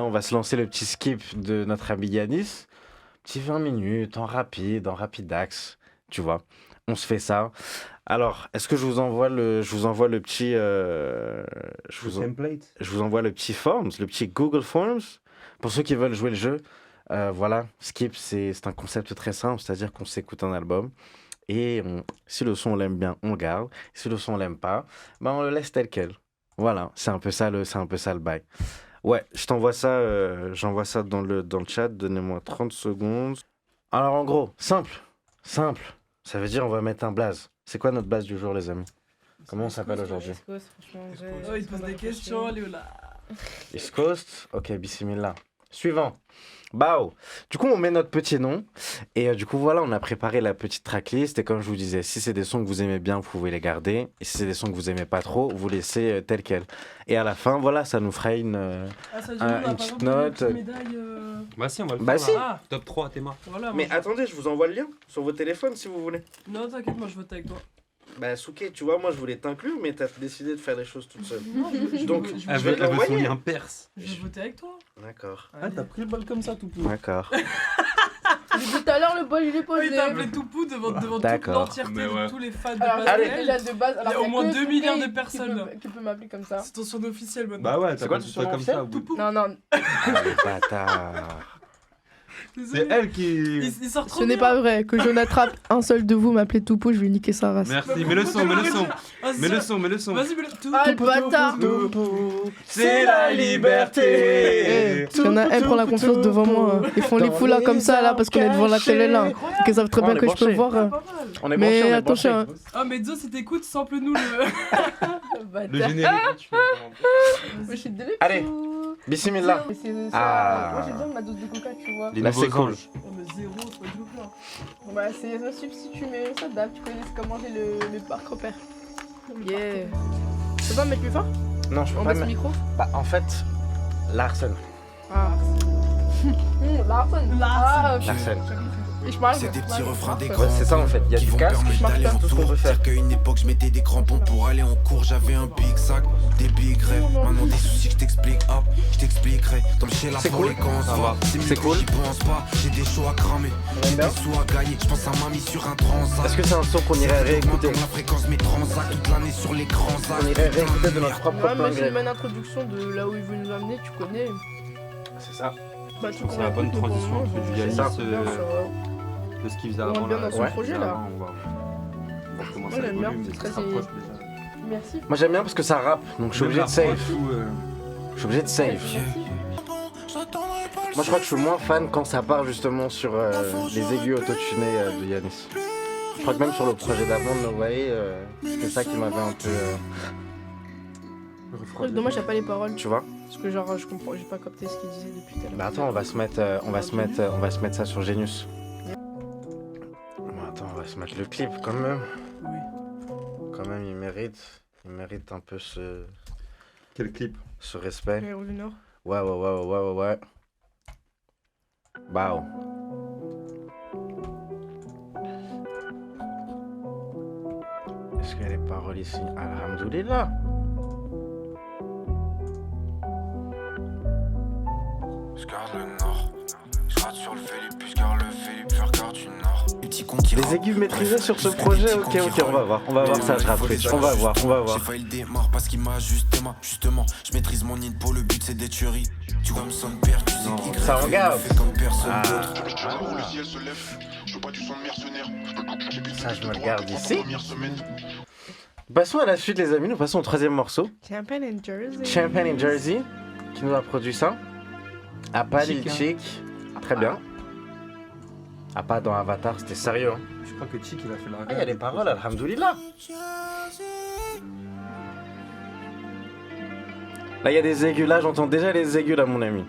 Là, on va se lancer le petit skip de notre ami Yanis. Petit 20 minutes, en rapide, en rapidax, tu vois. On se fait ça. Alors, est-ce que je vous envoie le petit... Template. je vous envoie le petit Forms, le petit Google Forms, pour ceux qui veulent jouer le jeu. Voilà, skip, c'est un concept très simple, c'est-à-dire qu'on s'écoute un album et si le son on l'aime bien, on le garde. Si le son on l'aime pas, ben on le laisse tel quel. Voilà, c'est un peu ça le bail. Ouais, j'envoie ça dans le chat, donnez-moi 30 secondes. Alors en gros, simple, ça veut dire on va mettre un blaze. C'est quoi notre blaze du jour les amis? Comment on s'appelle aujourd'hui? Oh, il te pose des questions, Léola. East Coast, ok, bismillah. Suivant. Bao. Du coup, on met notre petit nom. Et du coup, voilà, on a préparé la petite tracklist. Et comme je vous disais, si c'est des sons que vous aimez bien, vous pouvez les garder. Et si c'est des sons que vous aimez pas trop, vous laissez tel quel. Et à la fin, voilà, ça nous fera une petite note. Bah si, on va le Bah faire. si. Là. Top 3 Théma. Voilà, Mais attendez, je vous envoie le lien sur vos téléphones si vous voulez. Non, t'inquiète, moi je vote avec toi. Bah, Souké, tu vois, moi je voulais t'inclure, mais t'as décidé de faire les choses toute seule. Non, Donc, je elle vais veut Elle veut son l'envoyer. lien perse. Je vais voter avec toi. D'accord. Ah, t'as pris le bal comme ça, tout peu. D'accord. Depuis tout à l'heure, le bol il est Oh, posé. il t'a appelé Toupou devant toute D'accord. l'entièreté Mais ouais. de tous les fans de Alors, Allez. Pascal. déjà de base, alors Il y a au que moins 2 Souké milliards de qui personnes. Qui peut m'appeler comme ça. C'est ton surnom officiel maintenant. Bah ouais, C'est t'as quoi pas ton dit ça surnom comme ça. officiel au bout. Toupou. Non, non, Ah, le bâtard. Désolé. C'est elle qui. Il sort trop ce n'est bien. pas vrai. Que je n'attrape un seul de vous m'appeler Toupou, je vais niquer sa race. Merci, mets le son, mets le son. Ah, Mets ça. le son, mets le son. Vas-y, mets le. Ah, le bâtard. C'est la liberté. Parce qu'il y en a un prend la confiance devant moi. Ils font les fous là comme ça là parce qu'on est devant la télé là. Donc ils savent très Oh, bien on est que je peux branché. voir. Pas mal. On est Mais branché, attention, hein. Ah, mais Zo, si t'écoutes, sample-nous le. Le générique. Je suis désolée. Allez. Bismillah. Mais c'est ça. Ah. Moi j'ai besoin de ma dose de coca, tu vois. Les Là, nouveaux c'est cool. anges. Oh, mais zéro, c'est pas du tout là. Bah c'est un substitut, mais ça date. Tu connais comment j'ai le parc repère. Yeah. Tu peux pas me mettre plus fort? Non, je peux On pas baisse le mettre. micro? Bah, en fait, Larsen. Ah. Larsen. Ah, Larsen. Et je parle. C'est des petits refrains des Ouais, grands c'est ça en fait. Il y a qui du vont casque, permettre d'aller en tout ce qu'on tour. peut faire. Dire qu'à une époque je mettais des crampons pour aller en cours. J'avais un big sac, des big rêves. Maintenant des soucis que je t'explique, hop, je t'expliquerai. Comme chez la C'est pour cool. les quand on se Ça voit. va. C'est mieux C'est que cool. j'y pense pas. J'ai des shows à cramer, j'ai bien. des sous à gagner. Je pense à mamie sur un transat. Est-ce que c'est un son qu'on irait réécouter? La fréquence mes transats toute l'année sur les grands On irait réécouter de notre propre Ouais, mais c'est une gré. bonne introduction de là où il veut nous amener, tu connais. C'est ça. Bah, Je trouve que c'est la bonne transition entre du Yanis, ça. de ce qu'il faisait On avant. rentre bien dans son Ouais. projet, là. On va recommencer Moi, à j'aime bien, volume, c'est mais très ça se rapproche déjà. Merci. Moi j'aime bien parce que ça rappe, donc je suis obligé de save. Je suis obligé de save. Moi je crois que je suis moins fan quand ça part justement sur les aigus autotunés de Yanis. Je crois que même sur le projet d'avant de No Way, c'était ça qui m'avait un peu... Dommage, j'ai pas les paroles. tu vois? Parce que genre, je comprends, j'ai pas capté ce qu'il disait depuis tout à l'heure. Bah attends, on va se mettre ça sur Genius. Bon, attends, on va se mettre le clip quand même. Oui. Quand même, il mérite un peu ce Quel clip? respect. Héros du Nord. Ouais. Bao. Est-ce qu'il y a les paroles ici? Alhamdoulilah. Je garde le nord. Je rate sur le Philippe, puis je garde le Philippe, je regarde du nord. Petit con qui Les rappe. aigus maîtrisés sur ce projet, ok, on va voir ça, je rafraîchis. On va voir. J'ai failli le démarre parce qu'il m'a justement, je maîtrise mon info, le but c'est des tueries. Tu comme son père, tu sais qui Ça regarde. fait comme personne Ah. d'autre. Le ciel se lève, je veux pas du son de mercenaire. Ça, je me le garde ici. Passons à la suite, les amis. Nous passons au troisième morceau. Champagne and Jersey. Champagne and Jersey, qui nous a produit ça. Appa Lil Chic, hein. Chic. Très bien. Appa dans Avatar, c'était sérieux. Hein. Je crois que Chic il a fait la. Ah, il y a les paroles, alhamdoulilah. Là, il y a des aigus. Là, j'entends déjà les aigus, là, mon ami.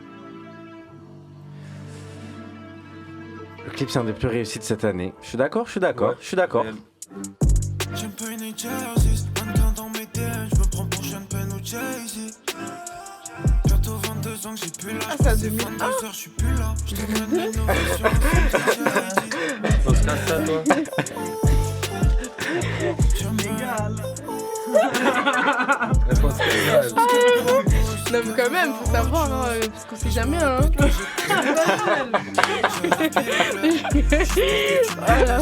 Le clip, c'est un des plus réussis de cette année. Je suis d'accord. Ouais. Champagne et Jersey, mannequin dans mes DM, je me prends pour Champagne ou Jay-Z. Bientôt 22 ans que j'ai plus là, Ah, ça a c'est 2001. 22 heures, je suis plus là. Je te donne mes nouvelles sur le On se casse ça, toi. Égal. Réponse égale. Non, mais quand même, faut savoir, hein, parce qu'on sait jamais, hein. Voilà.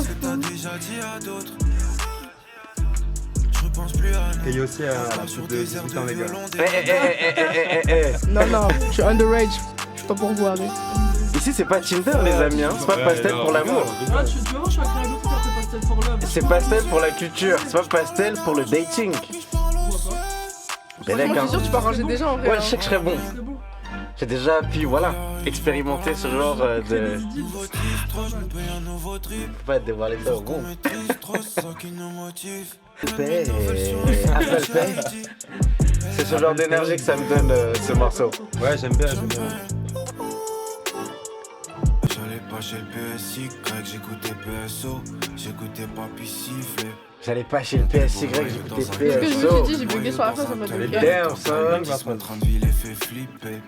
Et il y a aussi la pub de 18 ans, les gars. Non, non, je suis underage. Je suis pas pour vous, arrête. Ici, c'est pas Tinder, les amis, hein. C'est pas pastel pour l'amour. Ah, tu vas voir, je vais créer un autre truc après Pastel for Love. C'est pastel pour la culture. C'est pas pastel pour le dating. Moi, je suis sûr, tu peux arranger des gens en vrai. Ouais, hein. je sais que je serais bon. C'est bon. J'ai déjà pu, voilà, expérimenter ce genre de. Des idées. Faut pas dévoiler ça au groupe. Apple Pay. C'est ce genre d'énergie que ça me donne ce morceau. Ouais, j'aime bien, j'aime bien. J'allais pas chez le PSY, j'écoutais PSO, j'écoutais Papi siffler. J'allais pas chez le PSY, j'écoutais Parce que je me suis PSO. dit, j'ai bugué sur la phrase en mode Allez, ok. Damn, son. Ils sont en train de vie les fait flipper.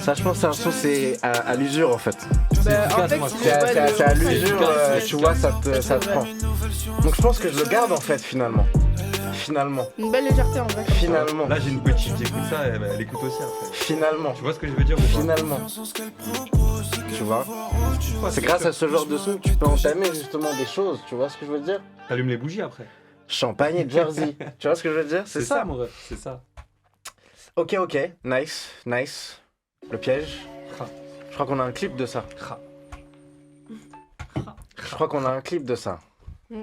Ça, je pense, c'est un son, c'est à l'usure en fait. Bah, en fait, C'est à l'usure, tu vois, ça te prend. Donc je pense que je le garde en fait, finalement. Finalement. Une belle légèreté en vrai. comme ça. Finalement. Là, j'ai une petite, j'écoute ça, elle écoute aussi après. Finalement. Tu vois ce que je veux dire ou pas? Finalement. Tu vois. C'est grâce à ce genre de son que tu peux entamer justement des choses, tu vois ce que je veux dire? T'allumes les bougies après. Champagne et Jersey. Tu vois ce que je veux dire? C'est ça. mon ref, c'est ça. Ok, nice. Le piège. Je crois qu'on a un clip de ça. Je crois qu'on a un clip de ça. Mm.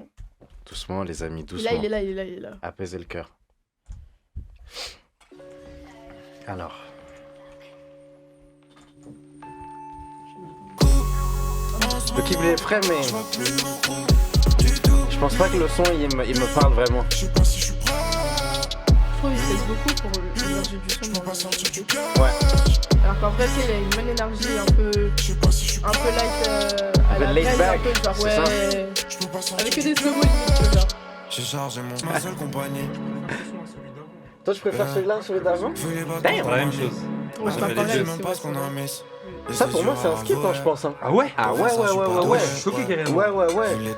Doucement les amis, doucement. Là, il est là. Apaiser le cœur. Alors. Le clip il est frais mais je pense pas que le son il me parle vraiment. Je trouve qu'il pèse beaucoup pour l'énergie du son dans le clip. Ouais. Alors qu'en vrai, tu sais, il a une bonne énergie un peu light à la laid base, back, un peu genre c'est ouais. ça. Avec des slow-mo limite, tu vois, genre. J'ai chargé ma seule compagnie. Toi, je préfère celui-là, celui d'avant. C'est la même chose. Ouais, c'est pas Je pareil sais aussi, même pas ouais, ce qu'on a mis. Ça, pour moi, c'est un skip, hein, je pense. Hein. Ah ouais? Ah ouais. Je suis choqué carrément. Ouais.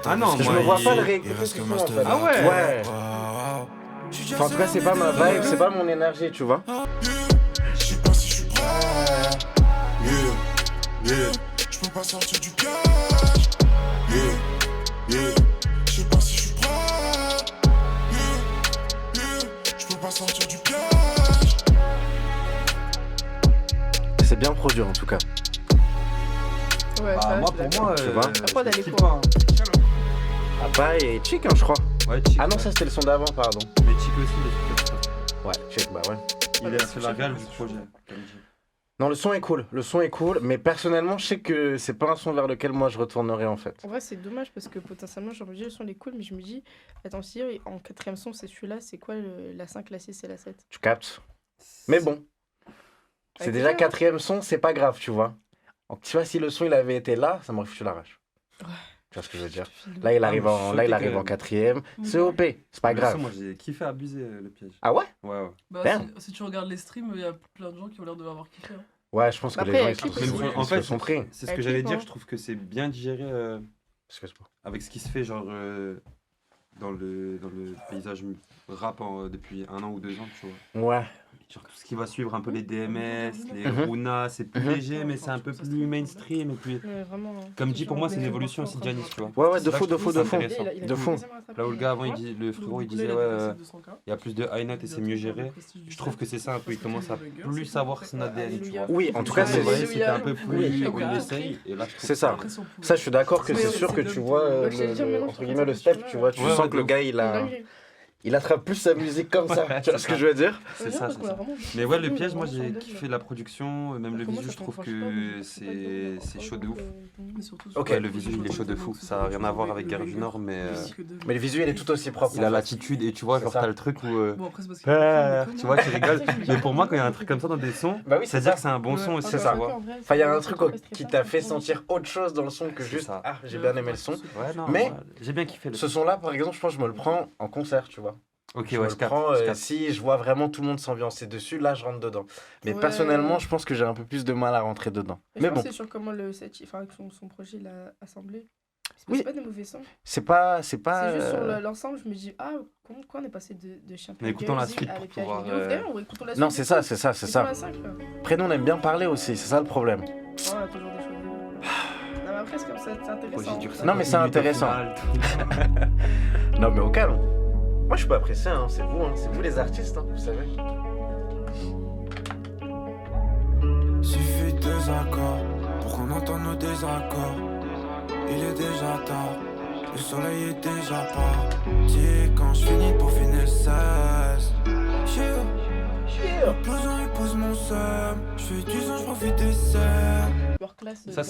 Ah non, Parce que je moi, me vois il- pas le Il réécouter reste ce que son, moi, en je te fait. dis. Ah ouais? Ouais. Enfin, en tout cas, c'est pas ma vibe, c'est pas mon énergie, tu vois. Je sais pas si je suis prêt. Je peux pas sortir du cage. Je sais pas si je suis prêt. Je peux pas sortir du cage. C'est bien produit, en tout cas. Ouais, ça, moi, je suis pour moi, Tu vois Après, d'aller je kiffe quoi pas, hein. Abba et Chic, hein, je crois. Ouais, Chic. Ah non, ça, c'était le son d'avant, pardon. Mais Chic aussi, les trucs comme ça. Ouais, Chic, bah ouais. Il est la seule réal du projet, comme dit. Non, le son est cool, mais personnellement, je sais que c'est pas un son vers lequel moi je retournerai en fait. En vrai, c'est dommage parce que potentiellement, je me dis, le son il est cool, mais je me dis, attends, si en quatrième son, c'est celui-là, c'est quoi la 5, la 6 et la 7? Tu captes? Mais bon, c'est Avec déjà plaisir. quatrième son, c'est pas grave, tu vois. Donc, tu vois, si le son il avait été là, ça m'aurait foutu la rage. Ouais. Tu vois ce que je veux dire? Là, il arrive en, mais là, il choqué, arrive quand en même. quatrième, c'est OP, c'est pas Le grave. son, moi, j'ai kiffé abuser le piège. Ah ouais? Ouais. Bah, Damn. si tu regardes les streams, il y a plein de gens qui ont l'air de l'avoir kiffé. Hein. Ouais, je pense que Après, les gens il y a ils se le clip sont aussi. pris. En fait, Ils se sont pris. c'est ce Avec que j'allais clip, dire, hein. je trouve que c'est bien digéré Excuse-moi. avec ce qui se fait genre dans le paysage rap depuis 1 an ou 2 ans, tu vois. Ouais. Genre tout ce qui va suivre un peu les DMS, les Mhm. Runa, c'est plus Mhm. léger mais c'est un peu plus mainstream et puis Ouais, vraiment. hein. comme dit pour moi c'est une évolution aussi de Giannis, tu vois. Ouais, C'est de là fou, que je de trouve fou, ça de fou. intéressant. De fou. Là où le gars avant il dit, le frérot il disait ouais il y a plus de high note et c'est mieux géré. Je trouve que c'est ça un peu, il commence à plus savoir son ADN, tu vois. Oui, en tout cas, C'est c'est vrai, c'était un peu plus Oui. on essaye et là je trouve C'est ça. Ça, je suis d'accord que c'est sûr que tu vois, Ouais, je t'ai dit, maintenant, entre je guillemets, le step, tu vois, tu Ouais, sens ouais, que le de gars, il attrape plus sa musique comme ça. Ouais, Tu vois c'est ce que ça. je veux dire? C'est ça, c'est ça. Mais ouais, le piège, moi j'ai kiffé la production, même le visuel, je trouve que c'est chaud de ouf. Ok. Ouais, le visuel il est chaud de fou, ça a rien à voir avec Gare du Nord, mais Mais le visuel est tout aussi propre. il a l'attitude et tu vois, genre C'est ça. t'as le truc où Bon, après, c'est parce qu'il tu vois, tu rigoles. Mais pour moi, quand il y a un truc comme ça dans des sons, Bah oui, c'est c'est-à-dire ça. que c'est un bon son aussi, C'est tu ça. vois. Enfin, il y a un truc qui t'a fait sentir autre chose dans le son que C'est juste ça. ah, j'ai bien aimé le son. Ouais, non, Mais ouais, j'ai bien kiffé le Ce son-là, par exemple, je pense que je me le prends en concert, tu vois. Ok, Je ouais, me je le capte. prends je capte. si je vois vraiment tout le monde s'ambiancer dessus, là, je rentre dedans. Mais Ouais. personnellement, je pense que j'ai un peu plus de mal à rentrer dedans. Je Mais pense bon, que c'est sur comment le set, enfin, son projet l'a assemblé. Oui. C'est pas des mauvais sons. C'est pas. C'est juste sur l'ensemble, je me dis, ah, quoi on est passé de Champion Mais écoutons la Jersey suite à pour les pièges pouvoir, vidéo. D'ailleurs, écoutons la suite. Non, c'est ça, c'est ça, c'est ça. Écoutons la 5, là. Après, nous, on aime bien parler aussi, c'est ça le problème. Ouais, toujours des choses. Non, mais après, c'est comme ça, c'est intéressant. Non, mais c'est intéressant. Non, mais au calme. Moi, je suis pas pressé, hein. C'est vous les artistes, hein, vous savez. Suffit de 2 accords pour qu'on entende nos désaccords. Il est déjà tard, le soleil est déjà parti. Quand je finis pour finir le 16. L'opposant épouse mon seum. Je fais 10 ans, je profite des serres. Ça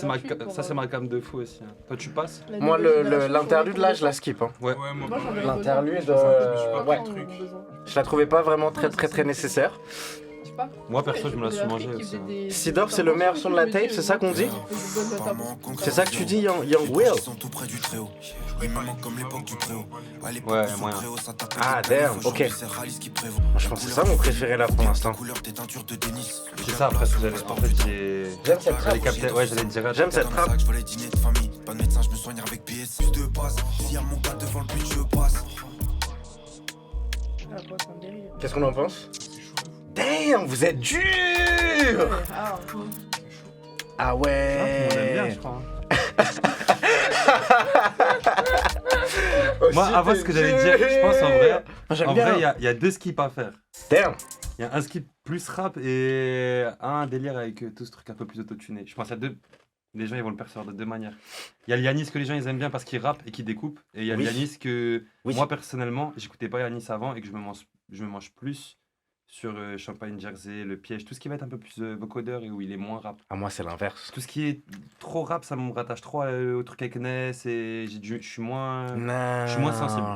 c'est ma cam de fou aussi. Hein. Toi tu passes? Moi, l'interlude là, je la skip. Hein. Ouais. moi, L'interlude, ouais. je la trouvais pas vraiment très nécessaire. Moi perso je me la suis mangé aussi. Hein. Sidorf, c'est le meilleur son de la tape, c'est ça qu'on dit? C'est ça que tu dis, Young Will? Ouais, moyen. Ah, damn, ok. Moi, je pense que c'est ça mon préféré là pour l'instant. C'est ça après ce que j'allais. En fait J'aime cette j'allais trappe. capter. Ouais, j'allais dire. J'aime cette trappe. Je veux les dîners de famille. Pas de médecin, je me soigne avec PS. Plus de passe. Si y'a mon gars devant le but, je passe. Qu'est-ce qu'on en pense? Damn, vous êtes dur! Ah ouais! On aime bien, je crois. Moi, avant ce que j'allais dire, je pense en vrai, il y a 2 skips à faire. Damn! Il y a un skip plus rap et un délire avec tout ce truc un peu plus autotuné. Je pense à 2. Les gens ils vont le percevoir de 2 manières. Il y a le Yanis que les gens ils aiment bien parce qu'il rappe et qu'il découpe. Et il y a le Yanis que moi personnellement, j'écoutais pas Yanis avant et que je me mange plus sur Champagne Jersey, Le Piège, tout ce qui va être un peu plus vocodeur et où il est moins rap. Ah, moi c'est l'inverse. Tout ce qui est trop rap, ça me rattache trop au truc avec Ness et je suis moins sensible.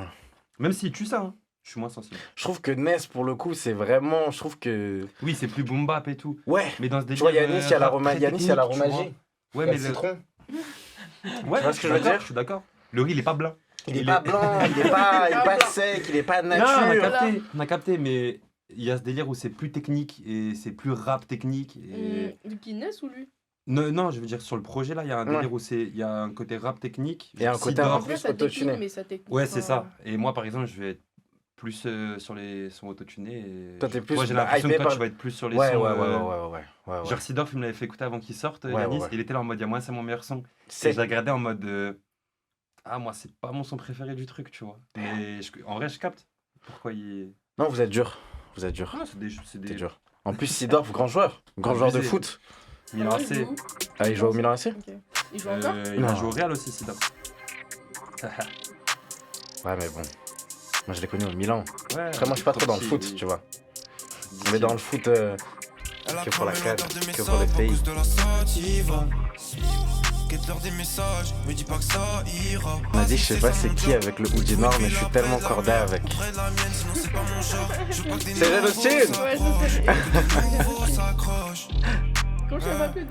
Même s'il tue ça, hein, je suis moins sensible. Je trouve que Ness pour le coup c'est vraiment, je trouve que... Oui, c'est plus boom bap et tout. Ouais. Mais dans ce Tu vois, délire, Yanis, il y a la romagie. Ouais, mais mais le citron. Ouais, Tu vois ce que je veux dire? Je suis d'accord. Le riz, il est pas blanc. Il est pas blanc, il est pas sec, il est pas nature. Non, on a capté, mais il y a ce délire où c'est plus technique et c'est plus rap technique. Et... Du Guinness ou lui? Non, je veux dire sur le projet là, il y a un délire où il y a un côté rap technique. Et un côté un peu plus autotuné. Ouais, c'est ça. Et moi par exemple, je vais être plus sur les sons autotunés. Et... Toi, t'es plus. Moi, j'ai l'impression que toi, tu vas être plus sur les sons. Ouais. Genre Sidorf, il me l'avait fait écouter avant qu'il sorte, Yanis. Il était là en mode, moi, c'est mon meilleur son. Et je l'ai regardé en mode, moi, c'est pas mon son préféré du truc, tu vois. Mais en vrai, je capte. Pourquoi il. Non, vous êtes dur. Ah, c'est dur. En plus, Sidorf, grand joueur de foot. Milan AC. Ah, il joue au Milan AC? Il joue encore? Il a joué au Real aussi, Sidorf. Ouais, mais bon. Moi, je l'ai connu au Milan. Ouais, après, moi, je suis pas trop dans le foot, tu vois. Mais dans le foot, que pour la CAN, que pour les pays. On a dit, je sais pas c'est qui avec le hoodie noir, mais je suis tellement cordé avec. C'est Jane Austen! Ouais, je sais. Comment je sais pas plus,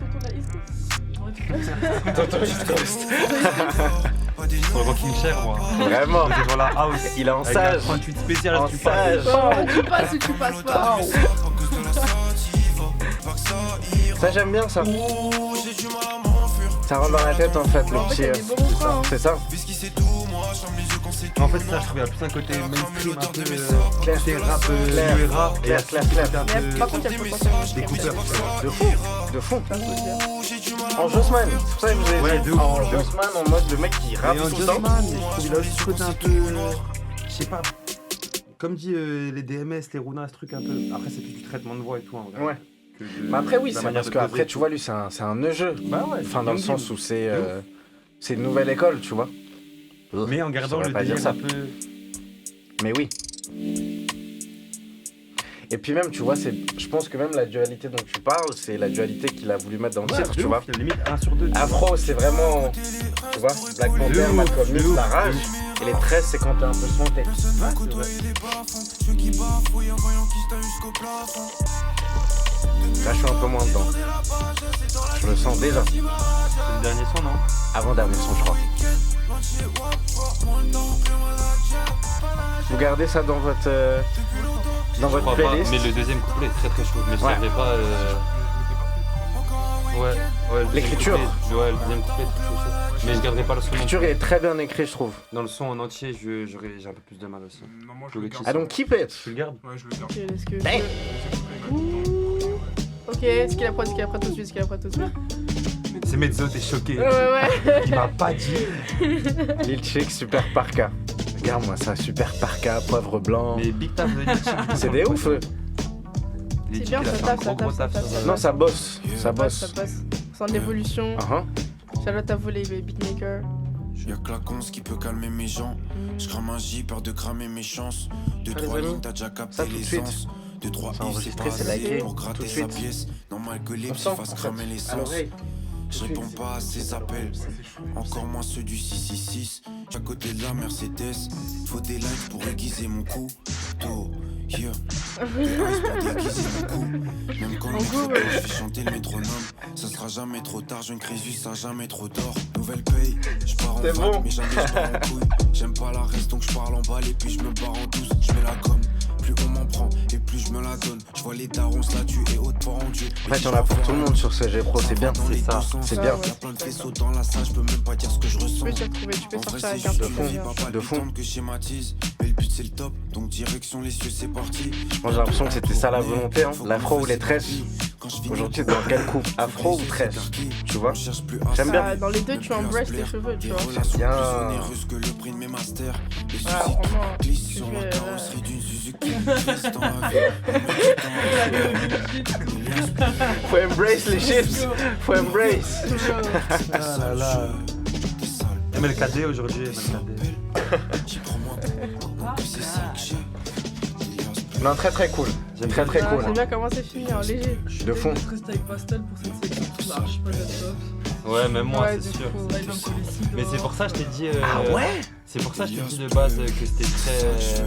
Tonton East Coast. Sur le Rocking Chair, moi. Vraiment. Devant la house. Il est en sage. 38 spécial, en tu sage. Tu passes ou tu passes pas. Ça, j'aime bien ça. Ça rentre dans la tête en fait, le petit. C'est ça. En fait, ça, je trouvais plus un côté mainstream, un peu clair, rap, clair. Par contre, il y a le potentiel découpeur. De fond. En Jossman, c'est pour ça que je vous ai ouais, dit. En Jossman, en mode le mec qui rappe tout le temps. Il a aussi ce côté un peu. Je sais pas. Comme dit les DMS, les Runa, ce truc un peu. Après, c'est plus du traitement de voix et tout en vrai. Ouais. Mais après, oui, c'est parce qu'après, tu vois, lui, c'est un neuf-jeu. Bah ouais. Enfin, dans le sens où c'est une nouvelle école, tu vois. Mais en gardant le délire un peu. Mais oui. Et puis même, tu vois, je pense que même la dualité dont tu parles, c'est la dualité qu'il a voulu mettre dans le titre, tu vois. Limite 1 sur 2. Afro, c'est vraiment, tu vois, Black Panther, Malcolm X, la rage. Et les 13, c'est quand t'es un peu smonté. Là, je suis un peu moins dedans. Je le sens déjà. C'est le dernier son, non? Avant-dernier son, je crois. Vous gardez ça dans votre playlist? Mais le deuxième couplet est très très chaud. Je le savais pas. Ouais, le L'écriture. deuxième couplet, ouais, le deuxième couplet, est très chaud. Mais je garderai pas le son. L'écriture est très bien écrite, je trouve. Dans le son en entier, j'ai un peu plus de mal aussi. Non, moi, Je je le le garde. I don't keep it. Tu le gardes? Ouais, je le garde. Ok, let's go. Hey. Ok, ce qu'il a prêt tout de suite, ce qu'il a prêt tout de suite. C'est Mezzo, t'es choqué. Ouais. Il m'a pas dit. Lil Chick, Super Parka. Regarde-moi ça, Super Parka, poivre blanc. Mais Big Taf de Lil Chick. C'est des ouf, eux. Lil C'est Chick, bien, il a ça fait un tape, ça gros tape, taf ça sur tape. Non, ça bosse. Ça Ça bosse. passe. Sans l'évolution. Charlotte a volé les beatmakers. Y'a que la conce qui peut calmer mes gens. Je crame un J, peur de cramer mes chances. Deux, Ah, les trois amis, lignes, t'as déjà capté ça, tout de suite. l'essence. Deux, trois C'est ifs, enregistré, pas c'est assez liké, pour tout gratter de sa suite. pièce. Normal que les Comme psy ça, en fassent fait, cramer à l'essence. l'oreille. Je réponds pas à ses appels, encore moins ceux du 666. À côté de la Mercedes, faut des likes pour aiguiser mon coup. Tôt, yeah. Des ice pour déguiser mon coup. Même quand En il gros, fait je fais chanter le métronome. Ça sera jamais trop tard, jeune Crésus, ça jamais trop d'or. Nouvelle paye, je pars en C'est vague, bon. mais jamais je pars en couille. J'aime pas la reste, donc je parle en balle et puis je me barre en douce. Je mets la gomme, plus on m'en prend et plus je me la donne. Je vois les darons statues et haute pour en Dieu. En fait, y'en a pour tout le monde sur CG Pro, c'est bien. C'est ça, C'est bien. Y'a plein de faisceaux dans la salle, je peux même pas dire ce que je Tu ressens. peux t'y retrouver, tu peux En vrai, sortir c'est avec un juste peu une de vie bien. pas De fond. palpitante que schématise. Mais le but c'est le top, donc direction les cieux, c'est parti. Moi, j'ai l'impression que c'était ça la volonté, hein. L'afro ou les tresses. Aujourd'hui, dans quelle coupe? Afro ou tresse? Tu vois? J'aime bien. Dans les deux, tu embrasses tes cheveux, tu vois. Bien. Que le prix de mes masters. Les Voilà, soucis vraiment. glissent sur la Je vais, carrosserie d'une Suzuki. Glisse dans la vie. Faut embrace les chips. Faut embrace. Ah là là. MLKD aujourd'hui, MLKD. J'y prends moins que c'est ça que j'ai. Non, très très cool. J'aime Très très Ah, cool. J'aime bien comment c'est fini, en léger. De fond. Je reste avec Pastel pour cette sélection qui marche pas d'être Ouais, même moi, Ouais, c'est du sûr. coup. Là, il va me coller six Mais doigts. c'est pour ça que je t'ai dit. Ah ouais? C'est pour ça que je t'ai dit de base que c'était très.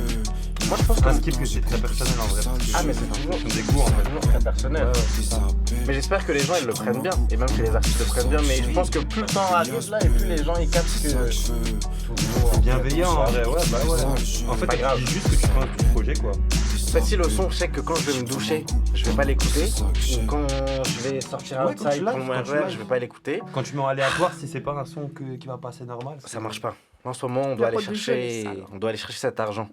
Moi, je pense Un que skip que c'est très personnel en vrai. parce que Ah, mais c'est toujours des goûts en fait. toujours très personnel. Ouais, c'est ça. Mais j'espère que les gens ils le prennent bien. Et même que les artistes le prennent bien. Mais je pense que plus le temps arrive là et plus les gens ils captent que. C'est bienveillant en vrai, ouais, bah ouais. En fait, Pas grave. tu dis juste que tu prends un projet quoi. En fait, si le son, je sais que quand je vais me doucher, je vais pas l'écouter. Ou quand je vais sortir Ouais, quand outside tu pour lives, mon quand tu RER, lives. je vais pas l'écouter. Quand tu mets en aléatoire, si c'est pas un son qui va passer normal. Ça marche pas. En ce moment, on doit La aller prod de jeu, elle est chercher, sale. on doit aller chercher cet argent.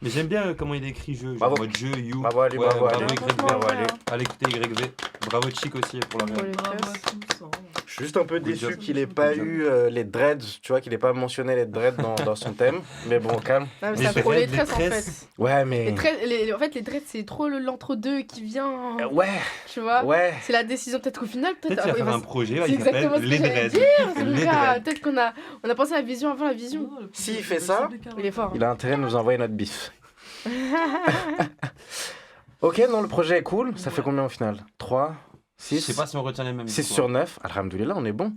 Mais j'aime bien comment il écrit jeu, Bravo. genre mode jeu, you. Bravo à lui, Ouais, bravo à lui. YV. Bravo à lui. Allez écouter YV. Bravo Chic aussi pour la Pour merde. les Bravo à tresses. tous. hein. Je suis juste un peu Good déçu job. qu'il ait pas Good job. eu les dreads, tu vois, qu'il ait pas mentionné les dreads dans son thème. Mais bon, calme. Non, mais Les c'est trop les dreads, les tresses en tresses. fait. Ouais, mais. En fait, les dreads, c'est trop l'entre-deux qui vient. Ouais, Tu vois ouais. C'est la décision, peut-être qu'au final, Peut-être qu'il va faire un projet, c'est il exactement s'appelle ce que Les j'allais Dreads. Les Dreads. Peut-être qu'on a pensé à la vision avant la vision. Non, le plus S'il de- fait de- ça, de- de- Il est fort. Il a intérêt de nous envoyer notre bif. Ok, non, le projet est cool. Ça fait combien au final 3, Je 6, sais pas si on retient les mêmes. 6 du coup, sur hein. 9. Alhamdoulilah, on est bon.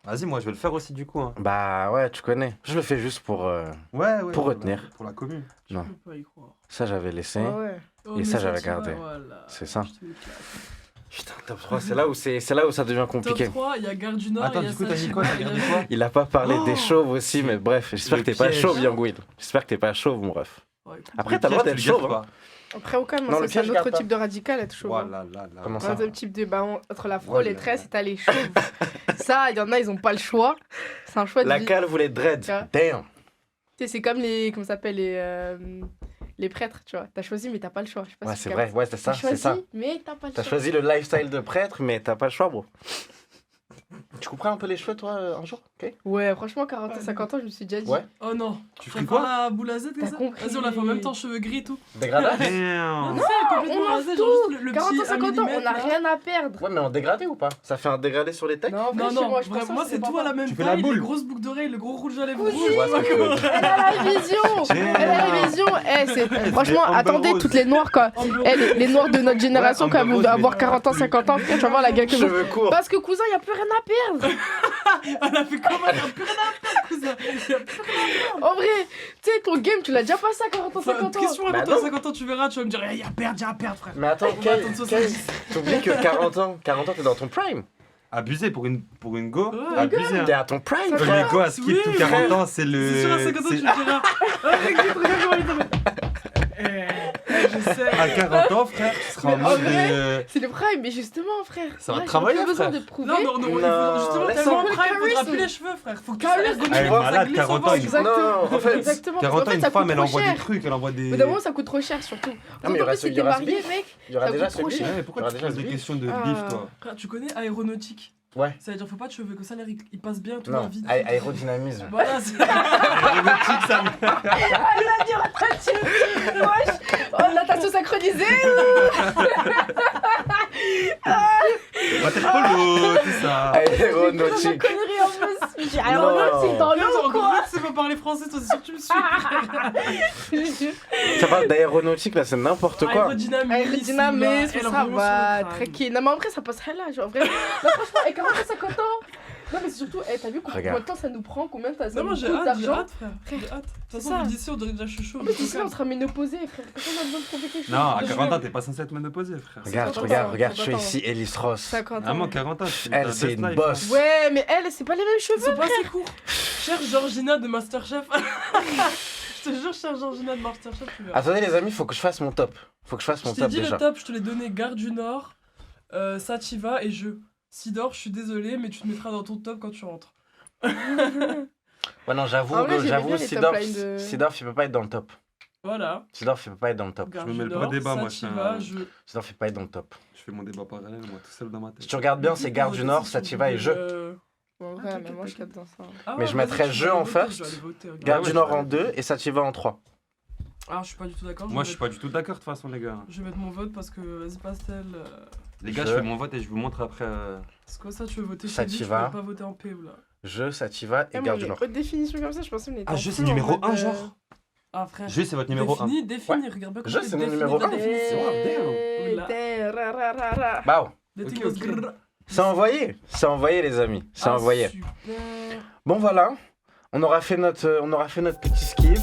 Vas-y, moi je vais le faire aussi du coup. Hein. Bah ouais, tu connais. Je le fais juste pour. Ouais, Pour retenir. Pour la commune. Je Non. peux pas y croire. Ça, j'avais laissé. Ah ouais. Oh, Et mais ça, j'avais tu vas, gardé. voilà. C'est ça. Je te mets claque. Putain, top 3, c'est là où ça devient compliqué. Top 3, il y a Gare du Nord. Attends, il y a du coup, t'as dit Sachi, quoi T'as il y a- gardé quoi Il a pas parlé Oh des chauves aussi, mais bref, j'espère Le que t'es pas piège. chauve, Young Will. J'espère que t'es pas chauve, mon ref. Ouais, écoute. Après, t'as le droit d'être chauve. Hein. Après, au calme, Non, le c'est un piège, autre garde pas. type de radical, être chaud. hein. Voilà, là. Comment Un ça autre type de. Bah, entre la frôle, Voilà. les tresses et t'as les chauves. Ça, il y en a, ils ont pas le choix. C'est un choix de La vie. calve ou les dreads Ouais. Damn. Tu sais, c'est comme les. Comment ça s'appelle les prêtres, tu vois. T'as choisi, mais t'as pas le choix. Je sais pas Ouais, si c'est tu vrai, captes. ouais, c'est ça, T'as c'est choisi, ça. mais t'as pas le T'as choix. choisi le lifestyle de prêtre, mais t'as pas le choix, bro. Tu couperais un peu les cheveux, toi, un jour? Ok. Ouais, franchement, 40 et 50 ans, je me suis déjà dit. Ouais. Oh non. Tu vas ferais faire quoi la boule à Z comme T'as ça compris. Vas-y, on la fait en même temps, cheveux gris et tout. Dégradage? Damn. Non, on complètement en rasé, fout. genre juste le 40 petit ans, 50 ans, on millimètre, n'a là. rien à perdre. Ouais, mais en dégradé ou pas? Ça fait un dégradé sur les techs? Non, Non, chez non, moi, je vraiment, pense moi que c'est tout à la même Tu fais la taille, les boule. grosses boucles d'oreilles, le gros rouge à lèvres Oui. rouge. Je vois ce que tu veux dire. Elle a la vision. Elle a la vision. Franchement, Amber attendez, Rose. toutes les noirs, quoi. Les noirs de notre génération, Ouais, quand Amber même, Rose, avoir mais 40 ans, 50 ans, frère, tu vas voir la gueule que vous. Cheveux courts. Parce que cousin, y a plus rien à perdre. Elle a fait comment? Elle a plus rien à faire, cousin. Il y a plus rien En vrai, tu sais, ton game, tu l'as déjà passé à 40 ans, à faire. 50 ans. Question à Bah quand t'as non. 50 ans, tu verras, tu vas me dire, il y a à perdre, frère. Mais attends, On va attendre 70. t'oublies que 40 ans, t'es dans ton prime. Abusé pour une go. Ouais, Abusé. Hein. T'es à ton prime, Ça Pour frère. les go à skip Oui, tout frère. 40 ans, c'est le. C'est sûr, à 50 ans, tu c'est- me diras. Regarde comment il te met. Je sais. À 40 ans, frère, tu seras en Mais en mode vrai, de... C'est le prime, mais justement, frère. Ça va moi, travailler, j'ai pas besoin frère. de prouver. Non, non, non, il Non, faut justement laisse tellement tomber. prime, il faudra Charisme. plus les cheveux, frère. Faut que tu Charisme. sois ergonomique, Elle est ça malade, glisse 40 au ans, vent. il- Exactement. Non, en fait, Exactement. 40 Parce ans, qu'en une fait, ça femme, coûte elle trop envoie des cher. trucs, elle envoie des... Au bout d'un moment, ça coûte trop cher, surtout. Ah, mais il y aura si il y aura t'es ce marié, bif. mec. Il y aura Ça déjà coûte ce trop bif. cher. Ouais, pourquoi Il y tu aura poses déjà des ce questions de Ah. bif, toi? Frère, tu connais aéronautique? Ouais. Ça veut dire faut pas de cheveux, que ça l'air il passe bien tout Non, la vie. aérodynamisme. Voilà, c'est... Aéronautique, ça... Wesh. Oh, natation synchronisée. Water polo, tout ça. Aéronautique. Connerie en plus. J'ai Non. aéronautique dans Non, genre, l'eau, en quoi. gros, tu sais pas parler français, toi, c'est sûr que tu me suis. Je jure. Ça parle d'aéronautique là, c'est n'importe quoi. Aérodynamisme, Aérodynamisme, elle ça remonte va, sur le crâne. tranquille. Non, mais en vrai, ça passe là, genre vraiment. Non, franchement, et 40 à 50 ans. Non, mais c'est surtout, t'as vu combien Regarde. de temps ça nous prend, combien de temps ça Non, moi nous j'ai coûte hâte, d'argent. frère. J'ai hâte. De toute C'est façon, ça. vu d'ici, on dirait déjà chouchou. En plus, d'ici là, on sera ménopausé, frère. Personne n'a besoin de prouver quelque chose. Non, à 40 ans, t'es pas censé être ménopausé, frère. Regarde, 50 regarde, ans, regarde, je suis 50 ans. ici, Ellis Ross. 50 ans. Vraiment, 40 ans, tu Elle, c'est une boss. Ouais, mais elle, c'est pas les mêmes Ils cheveux. sont pas assez courts. Chère Georgina de Masterchef. Je te jure, chère Georgina de Masterchef, tu verras. Attendez les amis, faut que je fasse mon top. Faut que je fasse Je mon t'ai top dit déjà. le top, je te l'ai donné Gare du Nord, Sativa et je. Sidor, je suis désolée, mais tu te mettras dans ton top quand tu rentres. Ouais, non, j'avoue, En vrai, j'aimais j'avoue, bien les Sidorf, top lines de- Sidorf, il peut pas être dans le top. Voilà. Sidorf, il peut pas être dans le top. Gare me du mets le Nord, pas débat, moi, Sativa, je je. Sidorf, il peut pas être dans le top. Je fais mon débat parallèle, moi, tout seul dans ma Si tête. tu regardes bien, c'est Gare du Nord, Sativa et Jeu. En vrai, mais moi, je capte dans ça. Ah Mais je mettrais vas-y, Jeu vais en aller voter, first, je vais aller voter, regarde. Gare ouais, du je Nord vais- en 2 et Sativa en 3. Ah, je suis pas du tout d'accord. Moi, je suis pas du tout d'accord, de toute façon, les gars. Je vais mettre mon vote parce que, vas-y, Pastel. Les gars, Je- je fais mon vote et je vous montre après. C'est quoi ça, tu veux voter chez lui, tu Sativa. peux pas voter en PO là. Jeu, Sativa et Et moi, Gare du les Nord. hautes définitions comme ça, je pensais qu'on était Ah, en Jeu, c'est feu, en numéro mode, 1, genre. Ah, frère. Jeu, c'est votre numéro 1. Défini, regarde bien Je, comment c'est tu mon définis numéro ta un. définition. Eh, Oula. t'es ra, ra, ra, ra. Bah, Des Ok, things ok. grrr. c'est envoyé les amis, c'est Ah, envoyé. Super. Bon voilà, on aura fait notre petit skip.